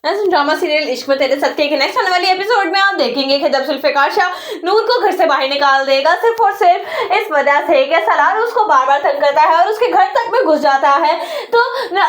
Drama serial इश्क में तेरे साथ के नेक्स्ट आने वाली एपिसोड में आप देखेंगे कि जब जुल्फिकार शाह नूर को घर से बाहर निकाल देगा सिर्फ और सिर्फ इस वजह से कि सलार उसको बार बार तंग करता है और उसके घर तक में घुस जाता है। तो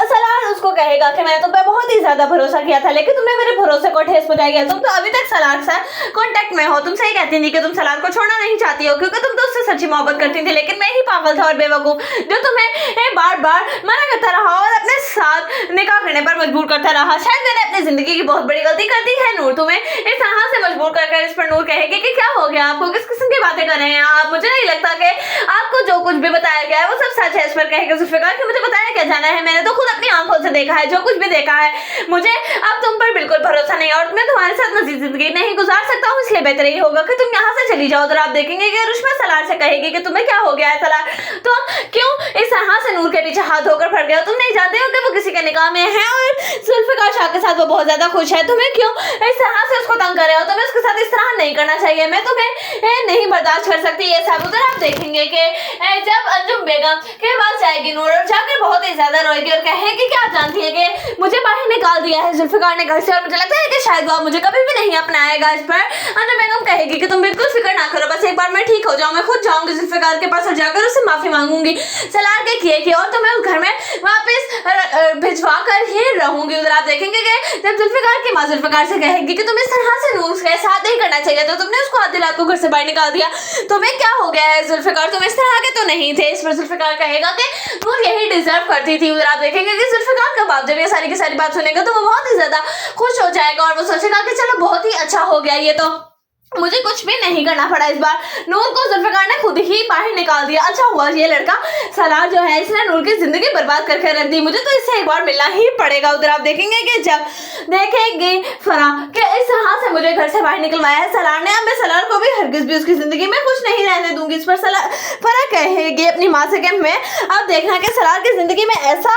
सलार उसको कहेगा कि मैंने तुम पे बहुत ही ज्यादा भरोसा किया था लेकिन तुमने मेरे भरोसे को ठेस पहुंचाई है। तुम तो अभी तक सलार से कांटेक्ट में हो। तुम सही कहती थी कि तुम सलार को छोड़ना नहीं चाहती हो क्योंकि तुम तो उससे सच्ची मोहब्बत करती थी, लेकिन मैं ही पागल था और बेवकूफ जो तुम्हें बार बार मना करता रहा और अपने साथ निकाह करने पर मजबूर करता रहा। शायद मैंने अपनी जिंदगी की बहुत बड़ी गलती कर दी है नूर। तुम्हें इस तरह से मजबूर कर इस पर नूर कहेगी कि क्या हो गया आपको, किस किस्म की बातें कर रहे हैं आप, मुझे नहीं लगता कि आपको जो कुछ भी बताया गया है वो सब सच है। इस पर कहेगा जुल्फिकार कि मुझे बताया क्या जाना है, मैंने तो खुद अपनी आंखों से देखा है, जो कुछ भी देखा है। मुझे अब तुम पर बिल्कुल भरोसा नहीं और मैं तुम्हारे साथ मजीद जिंदगी नहीं गुजार सकता हूँ, इसलिए बेहतर यही होगा कि तुम यहाँ से चली जाओ। तो आप देखेंगे कि रुश्मा सलार से कहेगी कि तुम्हें क्या हो गया है सलार, तो क्यों इस तरह से नूर के पीछे हाथ धोकर फट गए। तुम नहीं जानते हो कि वो किसी के निकाह में है और जुल्फिकार शाह के साथ वो बहुत ज्यादा खुश है। तुम्हें क्यों इस तरह से उसको तंग कर रहे हो, तुम्हें उसके साथ इस तरह नहीं करना चाहिए। मैं तुम्हें नहीं बर्दाश्त कर सकती ये सब। उधर आप देखेंगे कि जब अंजुम बेगम के पास जाएगी नूर और जाकर बहुत ही ज्यादा रोएगी और कहेगी कि आप जानती है कि मुझे बाहर निकाल दिया है जुल्फिकार ने घर से और मुझे लगता है कि शायद वो मुझे कभी भी नहीं अपनाएगा। इस पर अंजुम बेगम कहेगी कि तुम बिल्कुल फिक्र ना करो, बस एक बार मैं ठीक हो जाऊं, मैं खुद जाऊंगी जुल्फिकार के पास और जाकर उससे माफी मांगूंगी सलार के किए की और तुम्हें उस घर में वापस भिजवा कर ही रहूंगी। उधर आप देखेंगे कि जब जुल्फिकार की माँ जुल्फिकार से कहेगी कि तुम इस तरह से नूर के साथ नहीं करना चाहिए, तो तुमने उसको आधी रात को घर से बाहर निकाल दिया, तुम्हें क्या हो गया है जुल्फिकार, तुम इस तरह के तो नहीं थे। इस पर जुल्फिकार कहेगा कि नूर यही डिजर्व करती थी। उधर आप देखेंगे कि जुल्फिकार का बाप जब ये सारी की सारी बात सुनेगा तो वो बहुत ही ज्यादा खुश हो जाएगा और वो सोचेगा कि चलो बहुत ही अच्छा हो गया, ये तो मुझे कुछ भी नहीं करना पड़ा। इस बार नूर को जुल्फिकार ने खुद ही बाहर निकाल दिया। अच्छा हुआ ये लड़का सलार जो है इसने नूर की जिंदगी बर्बाद करके रख दी, मुझे तो इससे एक बार मिलना ही पड़ेगा। उधर आप देखेंगे कि जब देखेंगे फरा कि इस तरह से मुझे घर से बाहर निकलवाया है सलार ने, अब मैं सलार को भी हरगिज भी उसकी जिंदगी में खुश नहीं रहने दूंगी। इस पर फरा कहेगी अपनी माँ से कि मैं अब देखना कि सलार की जिंदगी में ऐसा